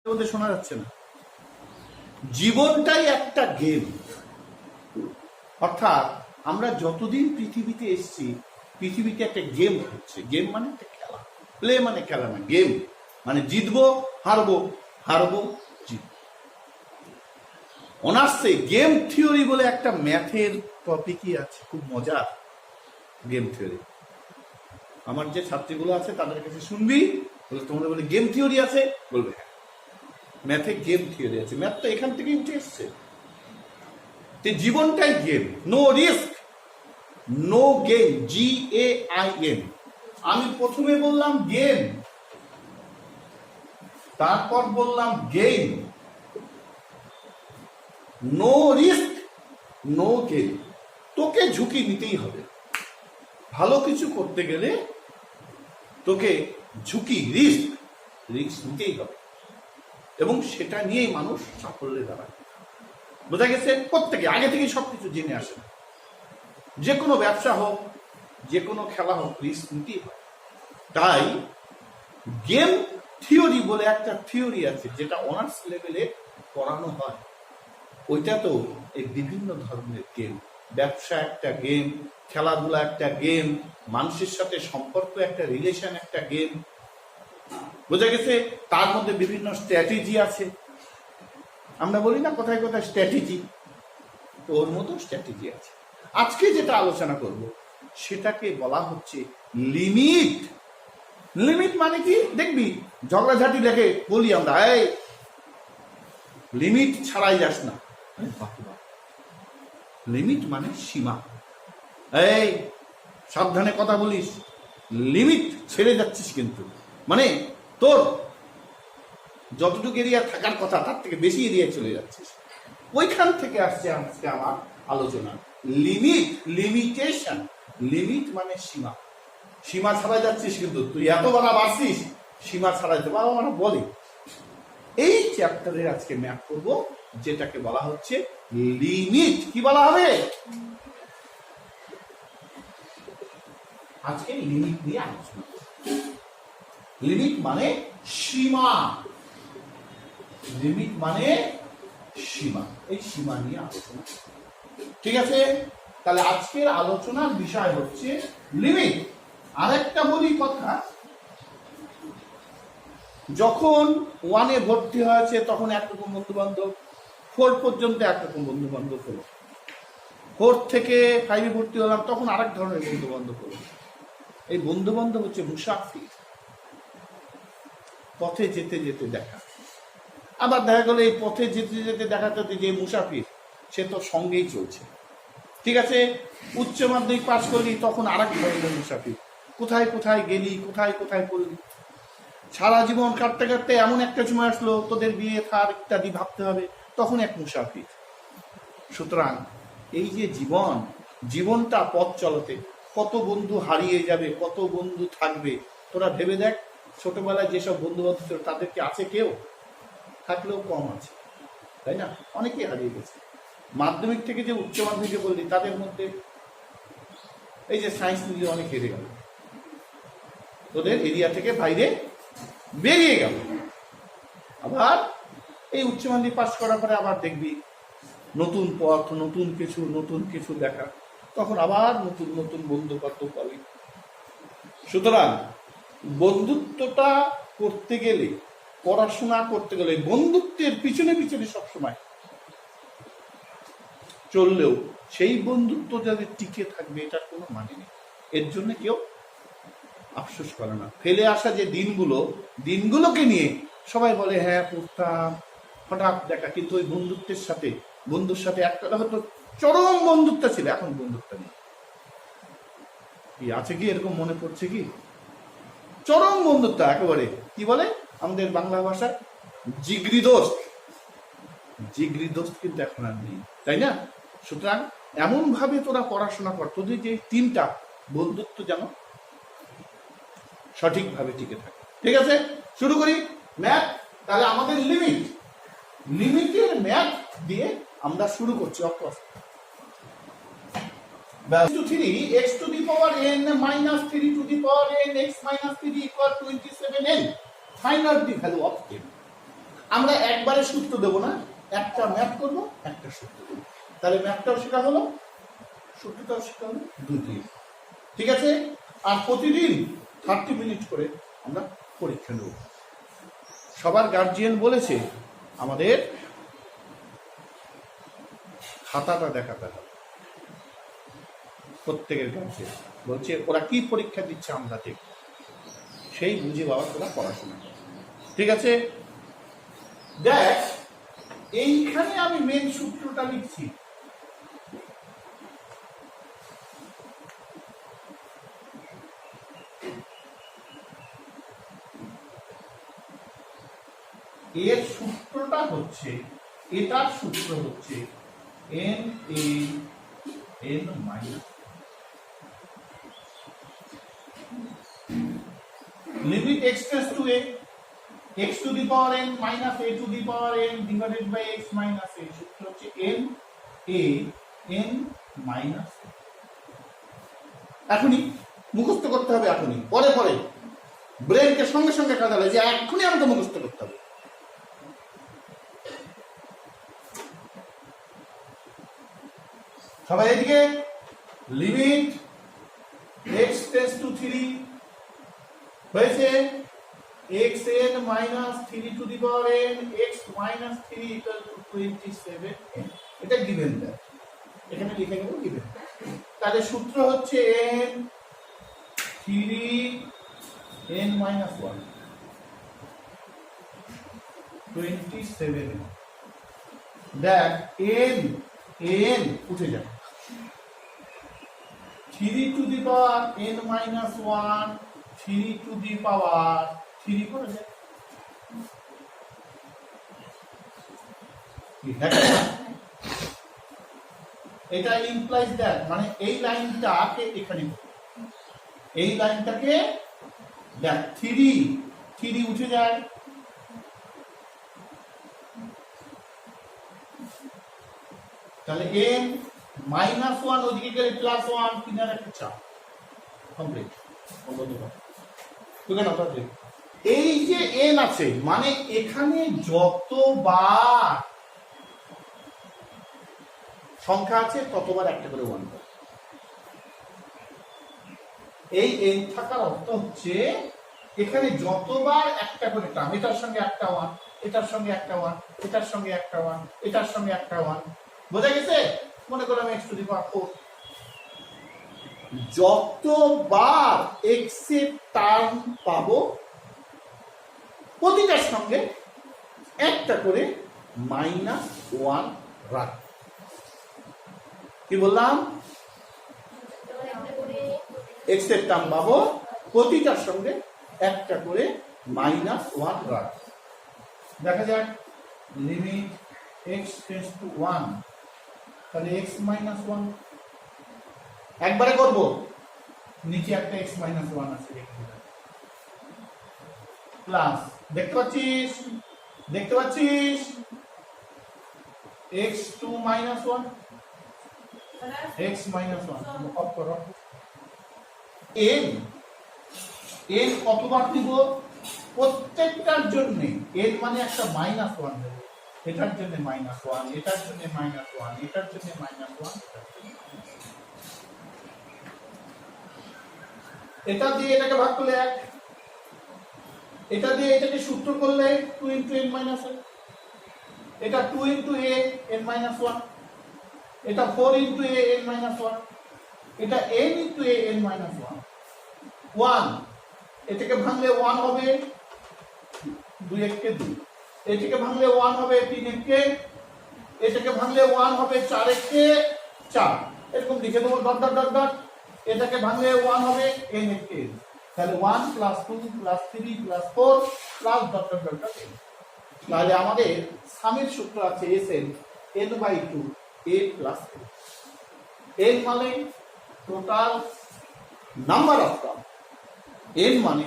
বলতে শোনা যাচ্ছে না। জীবনটাই একটা গেম। অর্থাৎ আমরা যতদিন পৃথিবীতে এসেছি, পৃথিবীতে একটা গেম হচ্ছে। গেম মানে একটা খেলা, প্লে মানে খেলা না, গেম মানে জিতবো হারবো, হারবো জিতবো। অনার্সে গেম থিওরি বলে একটা ম্যাথের টপিকই আছে, খুব মজার গেম থিওরি। আমার যে ছাত্রীগুলো আছে তাদের কাছে শুনবি, বলে তোমরা বলে গেম থিওরি আছে, বলবে হ্যাঁ ম্যাথে গেম থিওরি আছে। ম্যাথ তো এখান থেকেই উঠে এসছে। জীবনটাই game, no risk no game, GAIN। আমি প্রথমে বললাম গেম, তারপর বললাম game. No risk no game. তোকে ঝুঁকি নিতেই হবে। ভালো কিছু করতে গেলে তোকে ঝুঁকি, রিস্ক নিতেই হবে, এবং সেটা নিয়েই মানুষ সাফল্যে দাঁড়ায়। বোঝা গেছে? প্রত্যেকে আগে থেকে সবকিছু জেনে আসে। যে কোনো ব্যবসা হোক, যে কোনো খেলা হোক, রিস্ক নিতেই হয়। তাই গেম থিওরি বলে একটা থিওরি আছে, যেটা অনার্স লেভেলে পড়ানো হয়। ওইটা তো এই বিভিন্ন ধরনের গেম। ব্যবসা একটা গেম, খেলাধুলা একটা গেম, মানুষের সাথে সম্পর্ক একটা, রিলেশন একটা গেম। বোঝা গেছে? তার মধ্যে বিভিন্ন স্ট্র্যাটেজি আছে। আমরা বলি না কোথায় কোথায় স্ট্র্যাটেজি, তো ওর মতো স্ট্র্যাটেজি আছে। আজকে যেটা আলোচনা করব সেটাকে বলা হচ্ছে লিমিট। লিমিট মানে কি? দেখবি ঝগড়াঝাটি দেখে বলি আমরা, এই লিমিট ছাড়াই যাস না। লিমিট মানে সীমা। এই সাবধানে কথা বলিস, লিমিট ছেড়ে যাচ্ছিস কিন্তু, মানে তোর যতটুকু এরিয়া থাকার কথা তার থেকে বেশি এরিয়া চলে যাচ্ছিস। ওইখান থেকে আসছে আজকে আমার আলোচনা। Limit, limitation. লিমিট মানে সীমা। সীমা ছাড়াই যাচ্ছিস কিন্তু, তুই এত বড় বাড়ছিস, সীমা ছাড়াইতে বাবা মানে বলে। এই চ্যাপ্টারের আজকে ম্যাপ করব, যেটাকে বলা হচ্ছে লিমিট। কি বলা হবে? আজকে লিমিট নিয়ে আলোচনা করব। লিমিট মানে সীমা। লিমিট মানে সীমা। এই সীমা নিয়ে আলোচনা, ঠিক আছে? তাহলে আজকের আলোচনার বিষয় হচ্ছে লিমিট। আরেকটা বলি কথা, যখন 1-এ ভর্তি হয়েছে তখন একরকম বন্ধু বান্ধব, 4 পর্যন্ত একরকম বন্ধু বান্ধব হলো। 4 থেকে 5-এ ভর্তি হলাম, তখন আরেক ধরনের বন্ধু বান্ধব হলো। এই বন্ধু বান্ধব হচ্ছে মুসাফির, পথে যেতে যেতে দেখা। আবার দেখা গেল এই পথে যেতে যেতে দেখা যাচ্ছে যে মুসাফির, সে তো সঙ্গেই চলছে, ঠিক আছে? উচ্চ মাধ্যমিক পাশ করলি, তখন আরেক ধরনের মুসাফির, কোথায় কোথায় গেলি, কোথায় কোথায় পড়লি। সারা জীবন কাটতে কাটতে এমন একটা সময় আসলো তোদের বিয়ে থার ইত্যাদি ভাবতে হবে, তখন এক মুসাফির। সুতরাং এই যে জীবন, জীবনটা পথ চলতে কত বন্ধু হারিয়ে যাবে, কত বন্ধু থাকবে। তোরা ভেবে দেখ, ছোটবেলায় যেসব বন্ধু বান্ধব ছিল তাদেরকে আছে কেউ? থাকলেও কম আছে, তাই না? অনেকেই হারিয়ে গেছে। মাধ্যমিক থেকে যে উচ্চ মাধ্যমিকে বললি, তাদের মধ্যে এই যে সায়েন্স নিয়ে অনেক হেরে গেল, তোদের এরিয়া থেকে বাইরে বেরিয়ে গেল। আবার এই উচ্চ মাধ্যমিক পাস করার পরে আবার দেখবি নতুন পথ, নতুন কিছু দেখা, তখন আবার নতুন নতুন বন্ধু বান্ধব পাবি। সুতরাং বন্ধুত্বটা করতে গেলে, পড়াশোনা করতে গেলে, বন্ধুত্বের পিছনে পিছনে সবসময় চললেও সেই বন্ধুত্ব যাদের টিকে থাকবে, এটার কোনো মানে নেই। এর জন্য কেউ আফসোস করে না। ফেলে আসা যে দিনগুলোকে নিয়ে সবাই বলে হ্যাঁ পড়তাম, হঠাৎ দেখা, কিন্তু ওই বন্ধুর সাথে একটা হয়তো চরম বন্ধুত্ব ছিল, এখন বন্ধুত্ব নেই। কি আছে কি এরকম মনে পড়ছে কি? চরম বন্ধুত্ব একেবারে, কি বলে আমাদের বাংলা ভাষায়, জিগরি দোস্ত কিন্তু এখন আর নেই, তাই না? সুতরাং এমন ভাবে তোরা পড়াশোনা কর, তোদের যে 3টা বন্ধুত্ব যেন সঠিকভাবে টিকে থাকে। ঠিক আছে, শুরু করি ম্যাথ। তাহলে আমাদের লিমিটের ম্যাথ দিয়ে আমরা শুরু করছি। Of course 3 x to the power n minus 3 to the power n x minus 3 equal 27n. Find out the value of n. আমরা একবারে সূত্র দেবো না, একটা ম্যাপ করব, একটা সূত্র দেবো। তাহলে ম্যাপটাও শেখা হলো, সূত্রটাও শেখা হলো, দুটি। ঠিক আছে? আর প্রতিদিন 30 মিনিট করে আমরা পরীক্ষা নেব। সবার গার্জিয়ান বলেছে আমাদের খাতাটা দেখাতে হবে, প্রত্যেকের গার্জিয়ান বলছে ওরা কি পরীক্ষা দিচ্ছে আমরা দেখব, সেই বুঝে বাবা তোরা পড়াশোনা করে। ঠিক আছে? দেখ, এইখানে আমি মেন সূত্রটা লিখছি। এর সূত্রটা হচ্ছে, এটার সূত্র হচ্ছে n a n minus limit x tends to a x to the power n minus a to the power n divided by x minus a। সূত্র হচ্ছে n a n মাইনাস। এখনই মুখস্থ করতে হবে, এখনই, পরে পরে ব্রেনকে সঙ্গে সঙ্গে কাজে লাগে যে এখনই আমাকে মুখস্থ করতে হবে। সবাই এদিকে, লিমিট x টেন্ডস টু 3 হয়েছে xn minus 3 to the power n x minus 3 equal to 27। এটা গিভেন দেয়, এখানে লিখে নেব গিভেন। তাহলে সূত্র হচ্ছে n 3 n মাইনাস 1 27। দেখ n উঠে যাবে, 3 to the power n minus 1 3 to the power 3 করে যায়। এটা ইমপ্লাইজ দ্যাট, মানে এই লাইনটাকে এখানে, এই লাইনটাকে দেখ 3 উঠে যায়, তাহলে n মাইনাস 1 ওদিকে গেলে প্লাস 1, কিনারে একটা চাপ কমপ্লিট। এই যে n আছে, মানে এখানে যতবার সংখ্যা আছে ততবার একটা করে 1 করে। এই n থাকার অর্থ হচ্ছে এখানে যতবার একটা করে টার্ম, এটার সঙ্গে একটা 1, এটার সঙ্গে একটা 1, এটার সঙ্গে একটা 1, এটার সঙ্গে একটা 1, বোঝা গেছে? মনে করলাম x টু দি পাওয়ার 4, যতবার x এর টার্ম পাবো প্রতিটার সঙ্গে একটা করে -1 রাখ। কি বললাম? x এর টার্ম পাবো প্রতিটার সঙ্গে একটা করে -1 রাখ। দেখা যাক, লিমিট x টেন্ডস টু 1, তাহলে x মাইনাস 1 একবারে করব, নিচে একটা x মাইনাস 1 আছে, প্লাস দেখতে পাচ্ছিস, x2 minus 1 x minus 1 of করো। n কতবার দিব? প্রত্যেকটার জন্য n মানে একটা -1 দেব, এটার জন্য -1, এটার জন্য -1, এটার জন্য -1, এটা দিয়ে এটাকে ভাগ করলে 1, এটা দিয়ে এটাকে সূত্র করলে 2 × n - 1, এটা 2 × a n - 1, এটা 4 × a n - 1, এটা n × a n - 1, 1 এটাকে ভাঙলে 1 হবে 2 × 1 = 2, এটাকে ভাঙলে 1 হবে 3 × 1 = 1, এটাকে ভাঙলে 1 হবে 4 × 1 = 4, এরকম লিখে দেবো ডট ডট ডট ডট। এটাকে ভাঙলে 1 হবে n × n, তাহলে 1 + 2 + 3 + 4 + dot dot dot dot n। তাহলে আমাদের সামের সূত্র আছে Sn n/2 a + n, n মানে total number of term, n মানে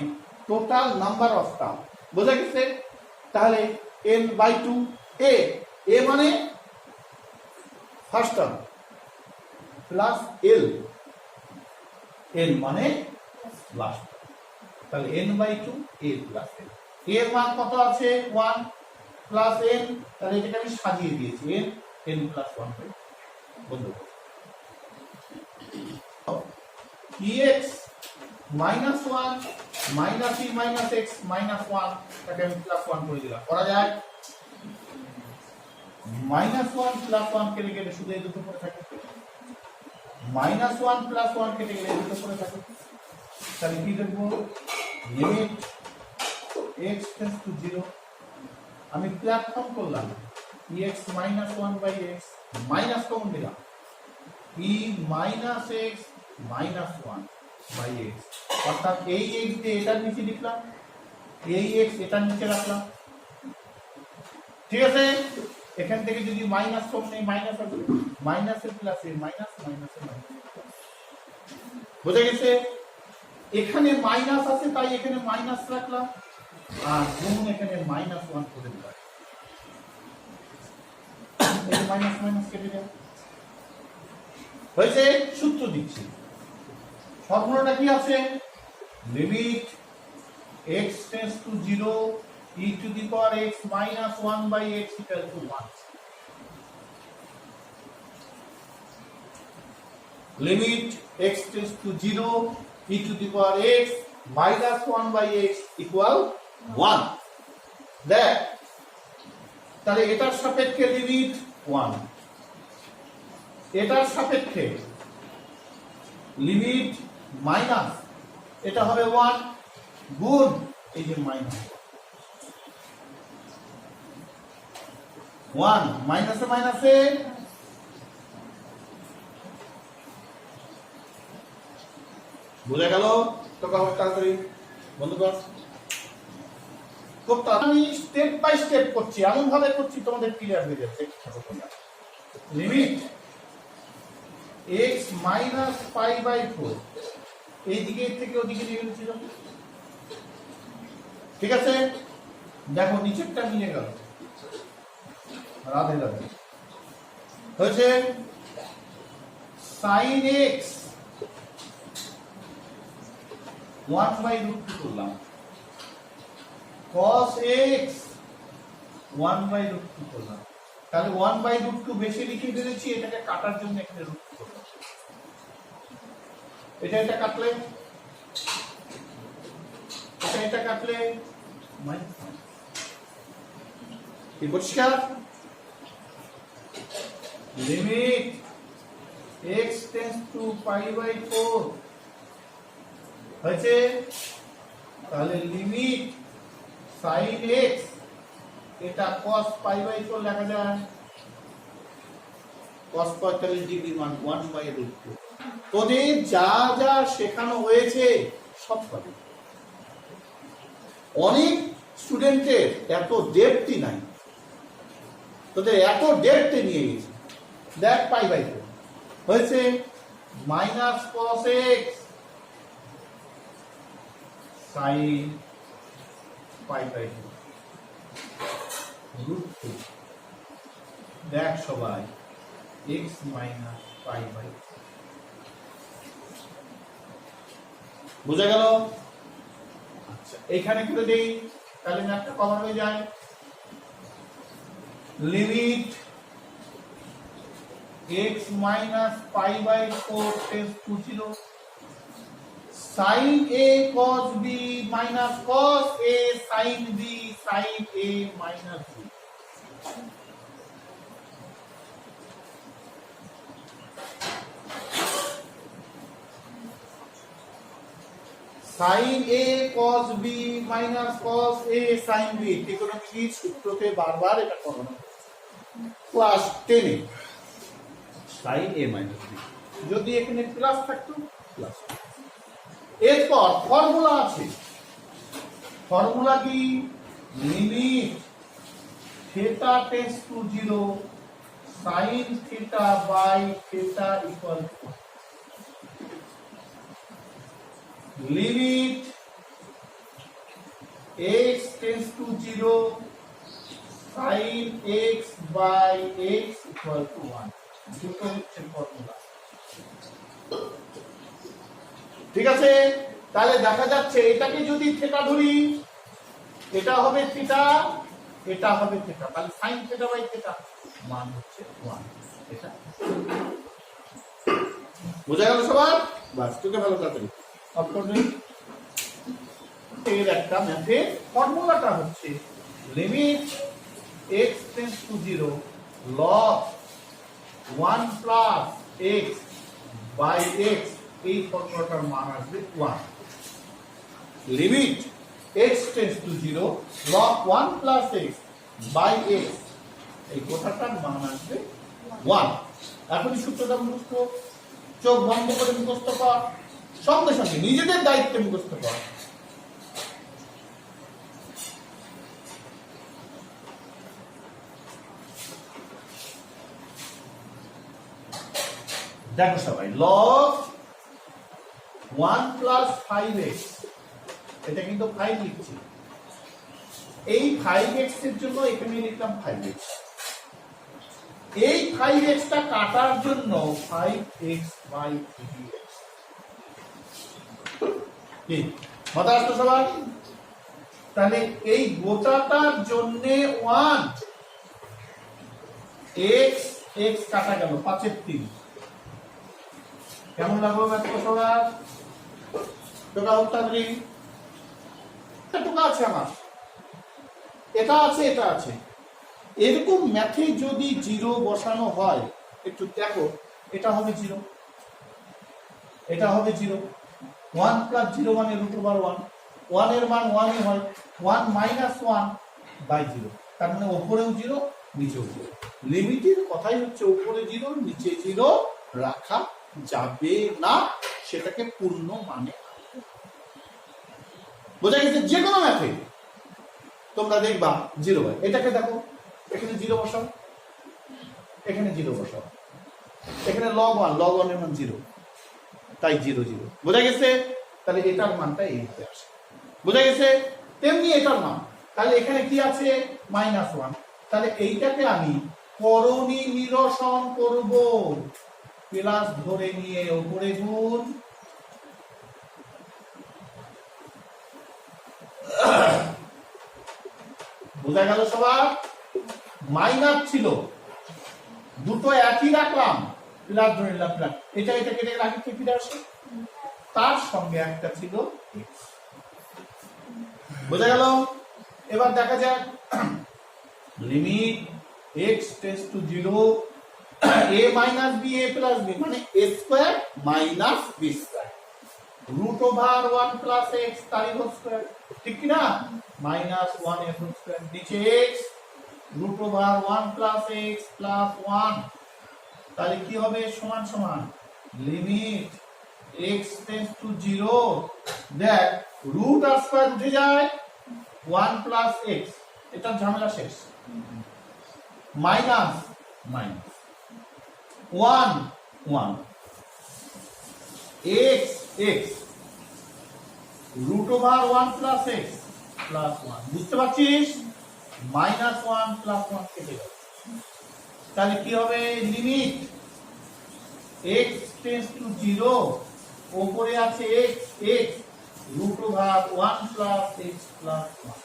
টোটাল নাম্বার অফ টার্ম, বোঝা গেছে? তাহলে n/2 a, a মানে first term, plus l, n মানে লাস্ট, তাহলে n/2 a + l। এর মান কত আছে? 1, প্লাস এন, তাহলে এটাকে আমি সাজিয়ে দিয়েছি এন এন প্লাস ওয়ান বন্ধু ex minus one minus E minus x minus one তাকে আমি প্লাস ওয়ান করে দিলাম, করা যায়? মাইনাস ওয়ান প্লাস ওয়ান কেটে গেলে শুধু এই দুটো করে থাকে, মাইনাস ওয়ান প্লাস ওয়ান কেটে গেলে এই দুটো করে থাকে, তাহলে কি দেখবো? লিমিট x টেন্ডস টু 0, আমি প্ল্যাটফর্ম করলাম ex minus one by x minus common দিলাম e minus x minus one by x, অর্থাৎ এই এক্স দিয়ে এটার নিচে লিখলাম, এই এক্স এটার নিচে রাখলাম, ঠিক আছে? এখান থেকে যদি মাইনাস কমন নেই মাইনাস আসবে, মাইনাসের প্লাসে মাইনাস মাইনাসের মাইনাস, বুঝে গেছে? এখানে মাইনাস আছে তাই এখানে মাইনাস রাখলাম, আর গুণ এখানে মাইনাস ওয়ান করে দিলাম, মাইনাস মাইনাস কেটে যাবে, হয়েছে? সূত্র দিচ্ছি, ফর্মুলাটা কি আছে? Limit x tends to 0 e to the power x minus 1 by x equal to 1, limit x tends to 0 e to the power x minus 1 by x equal 1, দেখ তাহলে এটার সাপেক্ষে লিমিট 1, এটার সাপেক্ষে লিমিট মাইনাস, এটা হবে 1 গুণ এই যে মাইনাস 1 মাইনাসে মাইনাসে বুঝে গেল তো? কাজ তাড়াতাড়ি বন্ধুগণ, খুব আমি স্টেপ বাই স্টেপ করছি, এমন ভাবে করছি তোমাদের ক্লিয়ার হয়ে যাচ্ছে। Limit x minus pi by 4, এই দিকে থেকে ওদিকে নিয়ে গেছিল, ঠিক আছে? দেখো নিচেরটা মিলে গেল, রাধে রাধে, হয়েছে? সাইন এক্স 1 বাই রুট 2 করলাম, cos x 1 বাই রুট 2 করলাম, তাহলে 1 বাই রুট 2 বেশি লিখে দিয়েছি, এটাকে কাটার জন্য এখানে রুট 2 করলাম, এটা কাটলে এটা কাটলে মাইনাস, কি পরিষ্কার? Limit x tends to pi by 4 হয়েছে, তাহলে লিমিট sin x, এটা cos পাই বাই 4 লেখা যায়, cos 45 ডিগ্রি মান 1 বাই রুট 2। তোদের যা যা শেখানো হয়েছে সব পাবে, অনেক স্টুডেন্টের এত ডেপথই নাই, তোদের এত ডেপথে নিয়ে গেছে। দেখ পাই বাই 4 হয়েছে minus cos x sin pi by 2 root 2, দেখ সবাই x মাইনাস পাই বাই, বুঝা গেল? আচ্ছা এখানে করে দেই, তাহলে ম্যাপটা কভার হয়ে যায়। Limit x minus pi by 4 tends to 0, sin a cos b minus cos a sin b sin a minus b, sin a cos b minus cos a sin b, ত্রিকোণমিতির সূত্রতে বারবার এটা করানো class 10 A sin a minus b, যদি এখানে plus থাকতো plus. এরপর formula আছে, formula কি? Limit theta tends to 0 sin theta by theta equal to limit x tends to 0 sin x by x equal to 1, দুটো হচ্ছে ফর্মুলা, ঠিক আছে? তাহলে দেখা যাচ্ছে এটাকে যদি থিটা ধরি, এটা হবে থিটা, এটা হবে থেটা, তাহলে সাইন থেটা বাই থেটা মান হচ্ছে 1। এটা বোঝা গেল সবার? বাস তোকে ভালো তাড়াতাড়ি অফ করবেন। এর একটা ম্যাথের ফর্মুলাটা হচ্ছে limit x tends to 0 log 1 plus x by x, এই ফর্মুলাটার মান আসবে 1। Limit x tends to 0 log 1 plus x by x, এই গোটাটার মান আসবে 1। এখনই সূত্রটা মুখস্থ, চোখ বন্ধ করে মুখস্থ কর, সঙ্গে সঙ্গে নিজেদের দায়িত্বে মুখস্থ কর। দেখো সবাই, log 1 প্লাস 5x, এটা কিন্তু 5 লিখছি, এই 5x এর জন্য এখানে লিখলাম 5x। এই 5x টা কাটার জন্য 5x বাই 3x। কি মাথা আসতো সবার? তাহলে এই গোটাটার জন্য 1, x x কাটা গেল 5 এর 3। কেমন লাগলো ম্যাথটা সবার? টোকা উত্তরী টোকা আছে আমার, এটা আছে এটা আছে। এরকম ম্যাথে যদি 0 বসানো হয়, একটু দেখো, এটা হবে 0, এটা হবে 0, 1 প্লাস 0 মানে √1, 1 এর মান 1 এ হয়, 1 মাইনাস 1 বাই 0, তার মানে উপরেও 0 নিচেও 0। লিমিটের কথাই হচ্ছে উপরে 0 নিচে 0 রাখা যাবে না, সেটাকে পূর্ণ মানে। বোঝা গেছে? যে কোনো ম্যাথে তোমরা দেখবা 0 হয়। এটাকে দেখো, এখানে 0 বসাও, এখানে 0 বসাও, এখানে log 1 এর মান 0, তাই 0 0। বোঝা গেছে? তাহলে এটার মানটা এইভাবে আসে। বোঝা গেছে? তেমনি এটার মান, তাহলে এখানে কি আছে? -1। তাহলে এইটাকে আমি করণী নিরসন করব, প্লাস ধরে নিয়ে উপরে গুণ, বোঝা গেল সবার? মাইনাস ছিল, দুটো একই রাখলাম, প্লাস ধরে নিলাম, প্লাস এটা এটা কেটে রাখি কি ফিরে আসে, তার সঙ্গে একটা ছিল x। বোঝা গেল? এবার দেখা যাক limit x tends to 0 a minus b a plus b, মানে a square minus b square, √1 plus x তার হোল স্কয়ার, ঠিক কি না? -1 এর হোল স্কয়ার, নিচে x, √1 প্লাস x প্লাস 1, তাহলে কি হবে? সমান সমান লিমিট x টেন্ডস টু 0, দেখ রুট আর স্কয়ার উঠে যায়, 1 প্লাস x, এটা ঝামেলা শেষ, minus minus 1 1 x x, √1 plus x plus 1, বুঝতে পারছিস? -1 প্লাস 1 কেটে গেল, তাহলে কি হবে? লিমিট x টেন্ডস টু 0, উপরে আছে x x, √1 plus x plus 1।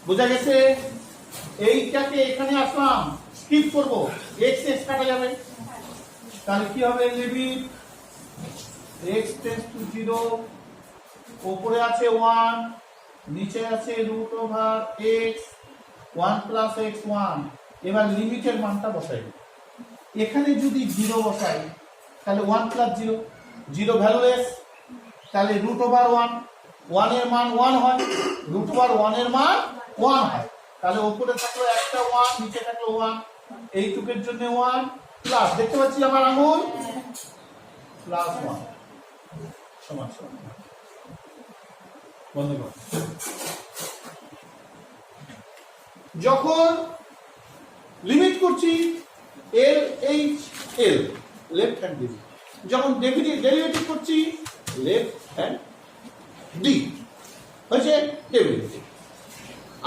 বোঝা গেছে? এইটাকে এখানে আসলাম, স্কিপ করব, x x কাটা যাবে, তাহলে কি হবে? লিমিট x টেন্ডস টু 0, উপরে আছে 1, নিচে আছে √x, 1 প্লাস x 1। এবার লিমিটের মানটা বসাই, এখানে যদি 0 বসাই তাহলে 1 প্লাস 0, 0 ভ্যালুলেস, তাহলে √1, 1 এর মান 1 হয়, √1 এর মান 1 হয়, তাহলে উপরে থাকলো একটা 1, নিচে থাকলো 1, এইটুকের জন্য 1 প্লাস, দেখতে পাচ্ছি আমার আঙুল, প্লাস 1 সমান সমান বন্ধ কর। যখন লিমিট করছি L H L, left hand derivative, যখন ডেরিভেটিভ করছি লেফট হ্যান্ড ডি, হয়েছে ডেরিভেটিভ।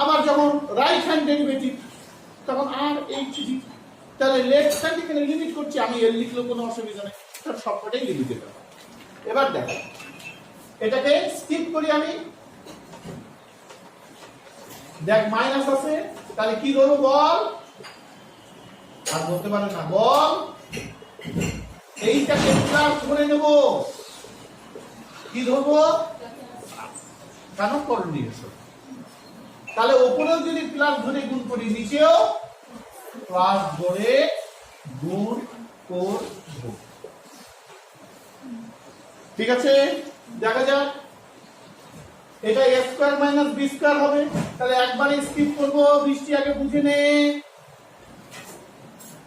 আবার যখন রাইট হ্যান্ড ডেরিভেটিভ তখন আর এইচ ডি, তাহলে লেফট হ্যান্ড এখানে লিমিট করছি, আমি এল লিখলেও কোনো অসুবিধা নেই, তার সবকটাই লিমিটেড ব্যাপার। এবার দেখো এটাকে স্কিপ করি আমি, দেখ মাইনাস আছে, তাহলে কি ধরবো বল, আর বলতে পারে না বল, এইটাকে প্লাস ধরে নেব, কি ধরবো কেন কর নিয়েছো, তাহলে ওপরেও যদি প্লাস ধরে গুণ করি নিচেও প্লাস ধরে গুণ করব। ঠিক আছে, দেখা যাক এটা a square minus b square হবে, তাহলে একবারে স্কিপ করব, বৃষ্টি আগে বুঝে নে,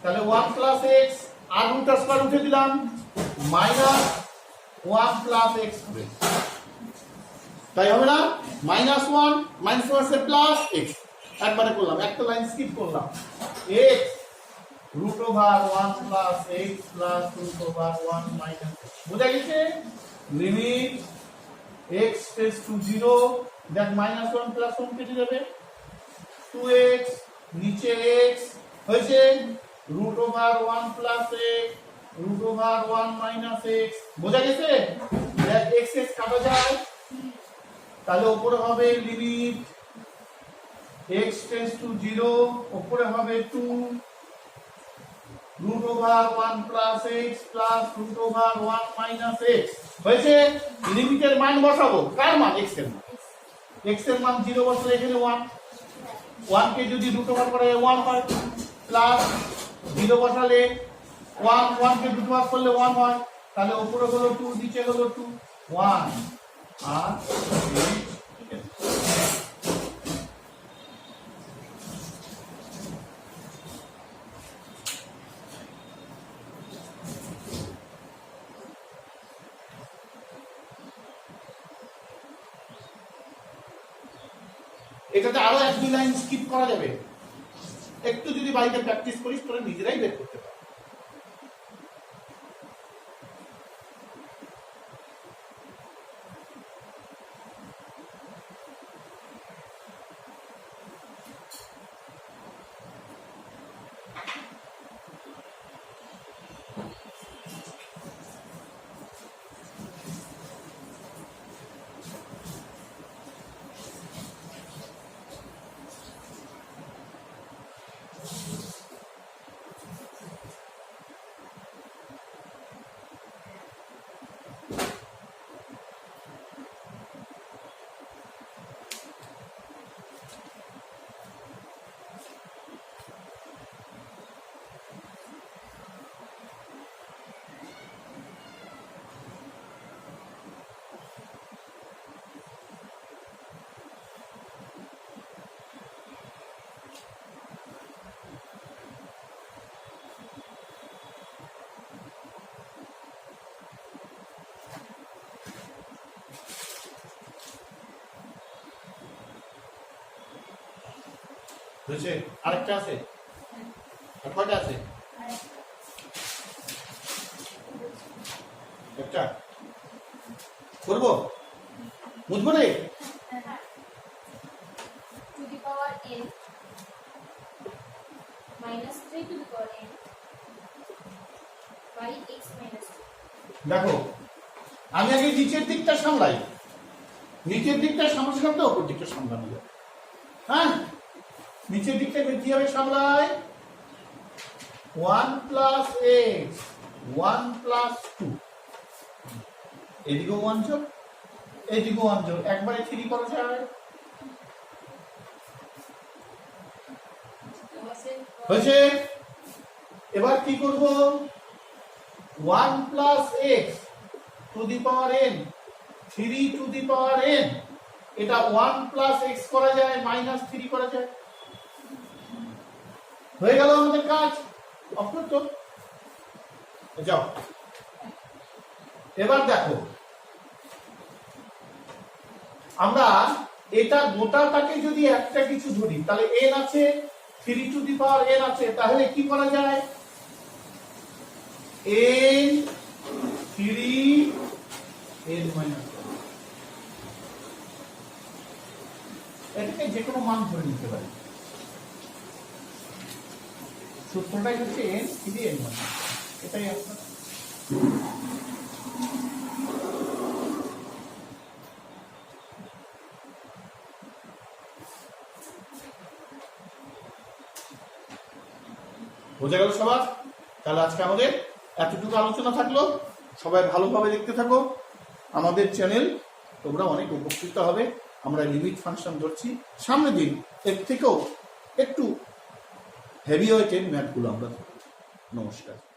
তাহলে 1 প্লাস x আর রুট স্কয়ার উঠে দিলাম মাইনাস 1 প্লাস x হবে, তাই হবে না, -1 মাইনাস আছে প্লাস x, একবারে করলাম, একটা লাইন স্কিপ করলাম, x root over 1 plus x plus root over 1 minus x, বুঝা গেছে, লিমিট x টেন্ডস টু 0, দেখ -1 প্লাস 1 কেটে যাবে, 2x নিচে x হয়েছে root over 1 plus x root over 1 minus x, বোঝা গেছে, দেখ x x কাটা যায়, তাহলে উপরে হবে লিমিট x টেন্ডস টু 0, উপরে হবে 2 root over 1 plus x plus root over 1 minus x হয়েছে, লিমিটের মান বসাবো, কার মান, x এর মান, x এর মান 0 বসালে এখানে 1, 1 কে যদি রুট ওভার করে 1 হয়, প্লাস 0 বসালে 1, 1 কে রুট ওভার করলে 1 হয়, তাহলে উপরে হলো 2 নিচে হলো 2, 1 আর এটাতে আরো 1-2 লাইন স্কিপ করা যাবে, একটু যদি বাড়িতে প্র্যাকটিস করিস তোরা নিজেরাই বের করতে পারবি। বুঝছে, আরেকটা আছে, আর কয়টা আছে, একটা করবো, বুঝবো রে, to the power n minus 3 to the power n by x minus 2. দেখো আমি আগে নিচের দিকটা সামলাই, নিচের দিকটা সামলাম তো উপর দিকটা সামলানো যাবে, হ্যাঁ, নিচের দিকটা কিভাবে সামলাই, 1 প্লাস x 1 প্লাস 2, এদিকেও 1 যোগ এদিকেও 1 যোগ, একবারে 3 করা যায়, হয়েছে, এবার কি করব, 1 plus x to the power n 3 to the power n, এটা 1 প্লাস x করা যায় মাইনাস 3 করা যায়, হয়ে গেল আমাদের কাজ, অফকোর্স তো যাও, এবার দেখো আমরা এটা গোটাটাকে যদি একটা কিছু ধরি, তাহলে n আছে 3 টু দি পাওয়ার n আছে, তাহলে কি করা যায়, n 3 n মাইনাস, এটাকে যে কোনো মান ধরে নিতে পারি, সূত্রটাই হচ্ছে n 3 n মাইনাস, এটাই আপনার বোঝা গেল সবার? তাহলে আজকে আমাদের এতটুকু আলোচনা থাকলো। সবাই ভালোভাবে দেখতে থাকো আমাদের চ্যানেল, তোমরা অনেক উপকৃত হবে। আমরা লিমিট ফাংশন ধরছি, সামনে দিন এর থেকেও একটু হেভি ওয়েটের ম্যাথগুলো আমরা ধরছি। নমস্কার।